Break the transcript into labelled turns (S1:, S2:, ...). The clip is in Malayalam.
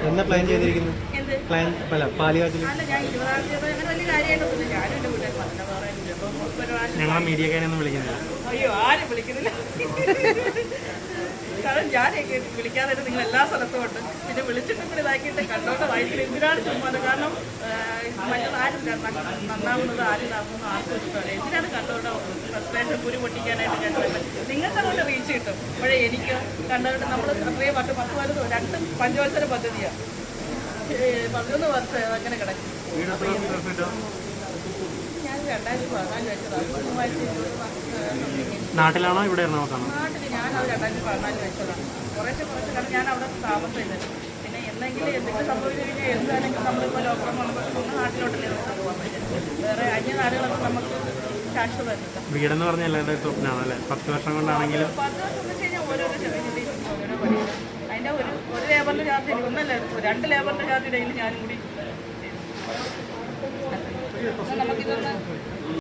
S1: എന്നാ പ്ലാൻ ചെയ്തിരിക്കുന്നു?
S2: എന്ത്
S1: പ്ലാൻ അല്ല പാലുകാച്ചിൽ
S2: അല്ല, ഞാൻ 20-ആം തീയതി അങ്ങനെ വലിയ കാര്യമായിട്ടൊന്നുമില്ല. ഞാനും എൻ്റെ വീട്ടിൽ പറഞ്ഞ പറയാനില്ല. അപ്പം ഒരു പ്രാവശ്യം
S1: ഞങ്ങളെ മീഡിയക്കാരൊന്നും വിളിക്കുന്നില്ല.
S2: അയ്യോ, ആരും വിളിക്കുന്നില്ല. കാരണം ഞാനൊക്കെ വിളിക്കാനായിട്ട് നിങ്ങൾ എല്ലാ സ്ഥലത്തും ഉണ്ട്. പിന്നെ വിളിച്ചിട്ടും കൂടി ഇതാക്കിയിട്ട് കണ്ടോണ്ട വയറ്റിൽ എന്തിനാണ് ചുമ്മാത്. കാരണം മറ്റുള്ള ആരും നന്നാവുന്നത് ആരും ഇതാകുന്നത് ആർക്കും ഇഷ്ടമല്ല. എന്തിനാണ് കണ്ടോണ്ട ഫ്രസ്ട്രേഷൻ കുരു പൊട്ടിക്കാനായിട്ട് ഞാൻ നിങ്ങൾക്ക് അതുകൊണ്ട് റീച്ച് കിട്ടും. പക്ഷേ എനിക്ക് കണ്ടോണ്ട് നമ്മൾ അത്രയും 2 പഞ്ചവത്സര പദ്ധതിയാണ്. 11 വർഷം അങ്ങനെ കിടക്കും. ഞാൻ 2014 വെച്ചതാണ്.
S1: നാട്ടിലാണോ ഇവിടെ എറണാകുളത്താണോ?
S2: നാട്ടിൽ ഞാനത് 2014 വെച്ചതാണ്. കുറേശ്ശെ കാരണം ഞാൻ അവിടെ താമസമില്ല. പിന്നെ എന്തെങ്കിലും എന്തെങ്കിലും സംഭവിച്ചു കഴിഞ്ഞാൽ എന്താണെങ്കിലും നമ്മളിപ്പോൾ ലോക്ക്ഡൗൺ വന്നപ്പോൾ നാട്ടിലോട്ടല്ലേ നമുക്ക് പോകാൻ പറ്റും. വേറെ അന്യ നാടുകളൊക്കെ നമുക്ക് ക്യാഷ് വരുന്നില്ല.
S1: വീടെന്ന് പറഞ്ഞ എല്ലാവരുടെ സ്വപ്നമാണ് അല്ലേ? 10 വർഷം കൊണ്ടാണെങ്കിലും
S2: 10 വർഷം എന്ന് വെച്ച് കഴിഞ്ഞാൽ ഓരോരോ ചെറിയ ഓരോരോ പണി. അതിൻ്റെ ഒരു ലേബറിൻ്റെ ചാർജ് ഒന്നല്ല 2 ലേബറിൻ്റെ ചാർജ് ഡെയിലി ഞാനും കൂടി